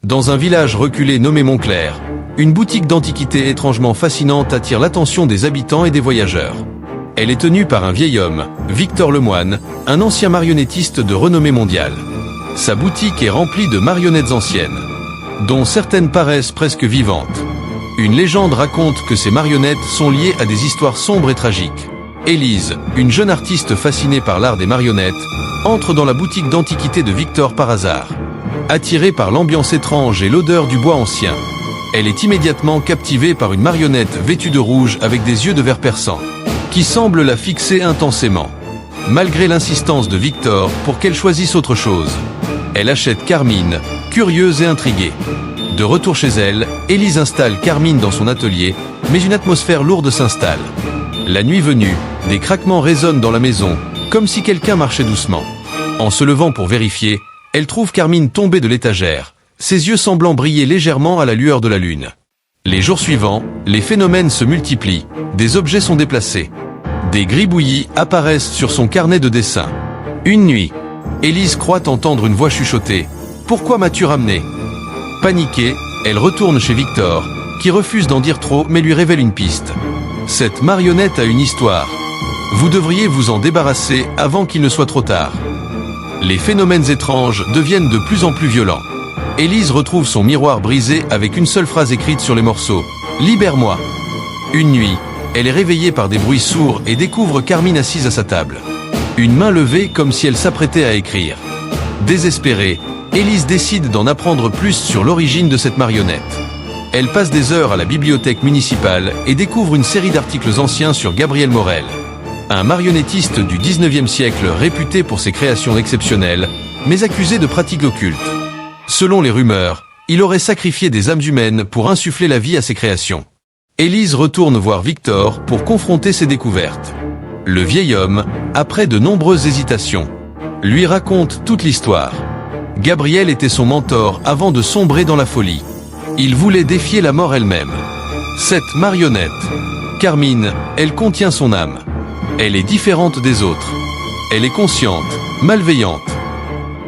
Dans un village reculé nommé Montclair, une boutique d'antiquités étrangement fascinante attire l'attention des habitants et des voyageurs. Elle est tenue par un vieil homme, Victor Lemoine, un ancien marionnettiste de renommée mondiale. Sa boutique est remplie de marionnettes anciennes, dont certaines paraissent presque vivantes. Une légende raconte que ces marionnettes sont liées à des histoires sombres et tragiques. Élise, une jeune artiste fascinée par l'art des marionnettes, entre dans la boutique d'antiquités de Victor par hasard. Attirée par l'ambiance étrange et l'odeur du bois ancien, elle est immédiatement captivée par une marionnette vêtue de rouge avec des yeux de verre perçant, qui semble la fixer intensément. Malgré l'insistance de Victor pour qu'elle choisisse autre chose, elle achète Carmine, curieuse et intriguée. De retour chez elle, Élise installe Carmine dans son atelier, mais une atmosphère lourde s'installe. La nuit venue, des craquements résonnent dans la maison, comme si quelqu'un marchait doucement. En se levant pour vérifier, elle trouve Carmine tombée de l'étagère, ses yeux semblant briller légèrement à la lueur de la lune. Les jours suivants, les phénomènes se multiplient, des objets sont déplacés. Des gribouillis apparaissent sur son carnet de dessin. Une nuit, Élise croit entendre une voix chuchoter « Pourquoi m'as-tu ramené ?» Paniquée, elle retourne chez Victor, qui refuse d'en dire trop mais lui révèle une piste. Cette marionnette a une histoire. Vous devriez vous en débarrasser avant qu'il ne soit trop tard. Les phénomènes étranges deviennent de plus en plus violents. Élise retrouve son miroir brisé avec une seule phrase écrite sur les morceaux. « Libère-moi ». Une nuit, elle est réveillée par des bruits sourds et découvre Carmine assise à sa table. Une main levée comme si elle s'apprêtait à écrire. Désespérée, Élise décide d'en apprendre plus sur l'origine de cette marionnette. Elle passe des heures à la bibliothèque municipale et découvre une série d'articles anciens sur Gabriel Morel, un marionnettiste du 19e siècle réputé pour ses créations exceptionnelles, mais accusé de pratiques occultes. Selon les rumeurs, il aurait sacrifié des âmes humaines pour insuffler la vie à ses créations. Élise retourne voir Victor pour confronter ses découvertes. Le vieil homme, après de nombreuses hésitations, lui raconte toute l'histoire. Gabriel était son mentor avant de sombrer dans la folie. Il voulait défier la mort elle-même. Cette marionnette, Carmine, elle contient son âme. Elle est différente des autres. Elle est consciente, malveillante.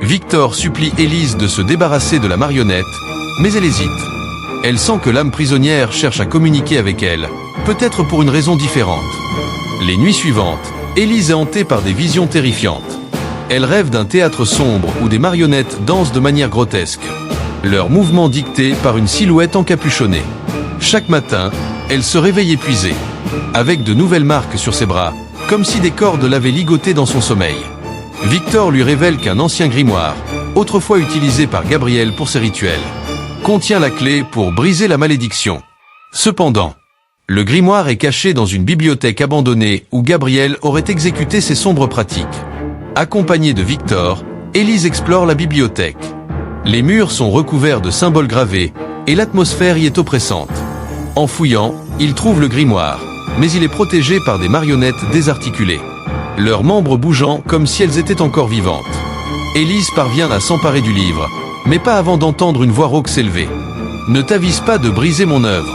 Victor supplie Élise de se débarrasser de la marionnette, mais elle hésite. Elle sent que l'âme prisonnière cherche à communiquer avec elle, peut-être pour une raison différente. Les nuits suivantes, Élise est hantée par des visions terrifiantes. Elle rêve d'un théâtre sombre où des marionnettes dansent de manière grotesque, leurs mouvements dictés par une silhouette encapuchonnée. Chaque matin, elle se réveille épuisée, avec de nouvelles marques sur ses bras, comme si des cordes l'avaient ligotée dans son sommeil. Victor lui révèle qu'un ancien grimoire, autrefois utilisé par Gabriel pour ses rituels, contient la clé pour briser la malédiction. Cependant, le grimoire est caché dans une bibliothèque abandonnée où Gabriel aurait exécuté ses sombres pratiques. Accompagnée de Victor, Élise explore la bibliothèque. Les murs sont recouverts de symboles gravés et l'atmosphère y est oppressante. En fouillant, il trouve le grimoire, mais il est protégé par des marionnettes désarticulées, leurs membres bougeant comme si elles étaient encore vivantes. Élise parvient à s'emparer du livre, mais pas avant d'entendre une voix rauque s'élever. « Ne t'avise pas de briser mon œuvre !»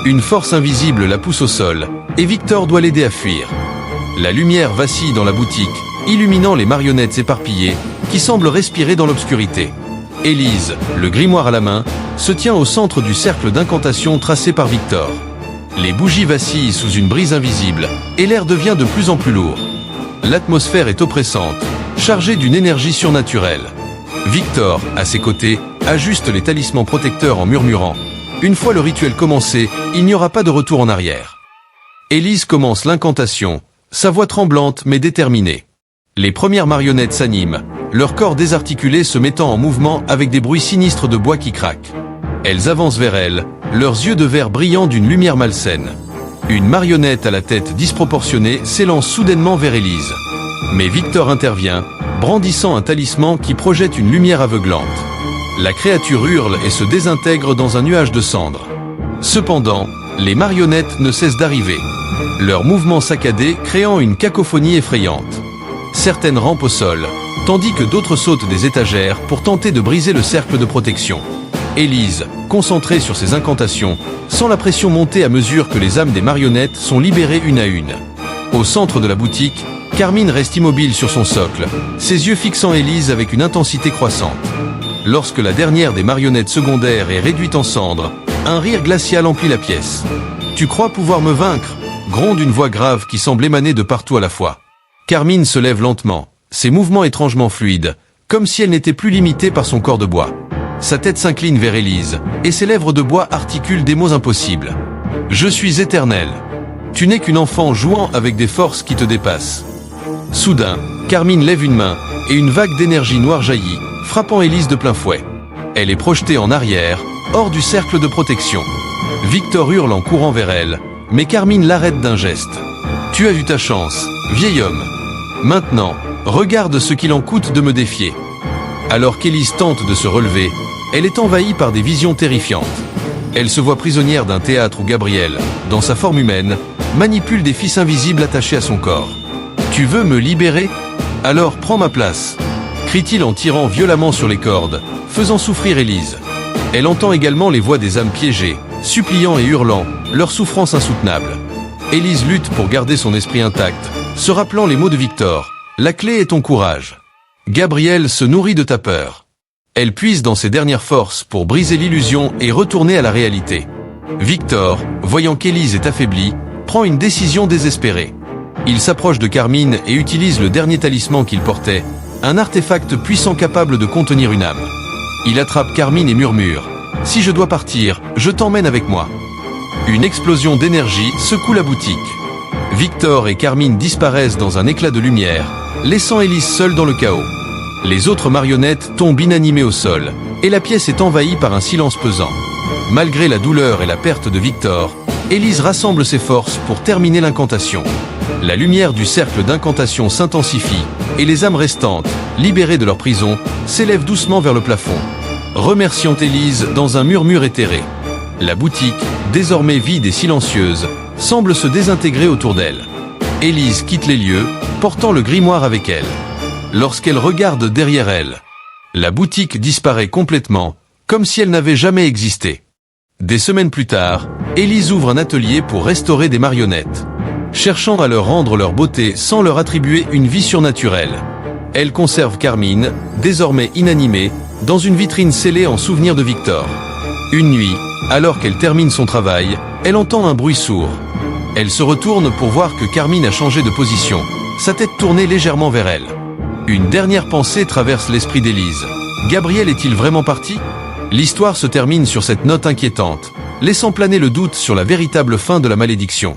Une force invisible la pousse au sol, et Victor doit l'aider à fuir. La lumière vacille dans la boutique, illuminant les marionnettes éparpillées, qui semblent respirer dans l'obscurité. Élise, le grimoire à la main, se tient au centre du cercle d'incantation tracé par Victor. Les bougies vacillent sous une brise invisible, et l'air devient de plus en plus lourd. L'atmosphère est oppressante, chargée d'une énergie surnaturelle. Victor, à ses côtés, ajuste les talismans protecteurs en murmurant « Une fois le rituel commencé, il n'y aura pas de retour en arrière ». Élise commence l'incantation, sa voix tremblante mais déterminée. Les premières marionnettes s'animent, leur corps désarticulé se mettant en mouvement avec des bruits sinistres de bois qui craquent. Elles avancent vers elle, leurs yeux de verre brillant d'une lumière malsaine. Une marionnette à la tête disproportionnée s'élance soudainement vers Élise. Mais Victor intervient, brandissant un talisman qui projette une lumière aveuglante. La créature hurle et se désintègre dans un nuage de cendres. Cependant, les marionnettes ne cessent d'arriver, leurs mouvements saccadés créant une cacophonie effrayante. Certaines rampent au sol, tandis que d'autres sautent des étagères pour tenter de briser le cercle de protection. Élise, concentrée sur ses incantations, sent la pression monter à mesure que les âmes des marionnettes sont libérées une à une. Au centre de la boutique, Carmine reste immobile sur son socle, ses yeux fixant Élise avec une intensité croissante. Lorsque la dernière des marionnettes secondaires est réduite en cendres, un rire glacial emplit la pièce. « Tu crois pouvoir me vaincre ?» gronde une voix grave qui semble émaner de partout à la fois. Carmine se lève lentement, ses mouvements étrangement fluides, comme si elle n'était plus limitée par son corps de bois. Sa tête s'incline vers Élise, et ses lèvres de bois articulent des mots impossibles. « Je suis éternel. Tu n'es qu'une enfant jouant avec des forces qui te dépassent. » Soudain, Carmine lève une main, et une vague d'énergie noire jaillit, frappant Élise de plein fouet. Elle est projetée en arrière, hors du cercle de protection. Victor hurle en courant vers elle, mais Carmine l'arrête d'un geste. « Tu as eu ta chance, vieil homme. Maintenant, regarde ce qu'il en coûte de me défier. » Alors qu'Élise tente de se relever, elle est envahie par des visions terrifiantes. Elle se voit prisonnière d'un théâtre où Gabriel, dans sa forme humaine, manipule des fils invisibles attachés à son corps. « Tu veux me libérer ? Alors prends ma place !» crie-t-il en tirant violemment sur les cordes, faisant souffrir Élise. Elle entend également les voix des âmes piégées, suppliant et hurlant, leur souffrance insoutenable. Élise lutte pour garder son esprit intact, se rappelant les mots de Victor. « La clé est ton courage. Gabriel se nourrit de ta peur. » Elle puise dans ses dernières forces pour briser l'illusion et retourner à la réalité. Victor, voyant qu'Élise est affaiblie, prend une décision désespérée. Il s'approche de Carmine et utilise le dernier talisman qu'il portait, un artefact puissant capable de contenir une âme. Il attrape Carmine et murmure « Si je dois partir, je t'emmène avec moi. » Une explosion d'énergie secoue la boutique. Victor et Carmine disparaissent dans un éclat de lumière, laissant Élise seule dans le chaos. Les autres marionnettes tombent inanimées au sol, et la pièce est envahie par un silence pesant. Malgré la douleur et la perte de Victor, Élise rassemble ses forces pour terminer l'incantation. La lumière du cercle d'incantation s'intensifie, et les âmes restantes, libérées de leur prison, s'élèvent doucement vers le plafond, remerciant Élise dans un murmure éthéré. La boutique, désormais vide et silencieuse, semble se désintégrer autour d'elle. Élise quitte les lieux, portant le grimoire avec elle. Lorsqu'elle regarde derrière elle, la boutique disparaît complètement, comme si elle n'avait jamais existé. Des semaines plus tard, Élise ouvre un atelier pour restaurer des marionnettes, cherchant à leur rendre leur beauté sans leur attribuer une vie surnaturelle. Elle conserve Carmine, désormais inanimée, dans une vitrine scellée en souvenir de Victor. Une nuit, alors qu'elle termine son travail, elle entend un bruit sourd. Elle se retourne pour voir que Carmine a changé de position, sa tête tournée légèrement vers elle. Une dernière pensée traverse l'esprit d'Élise. Gabriel est-il vraiment parti ? L'histoire se termine sur cette note inquiétante, laissant planer le doute sur la véritable fin de la malédiction.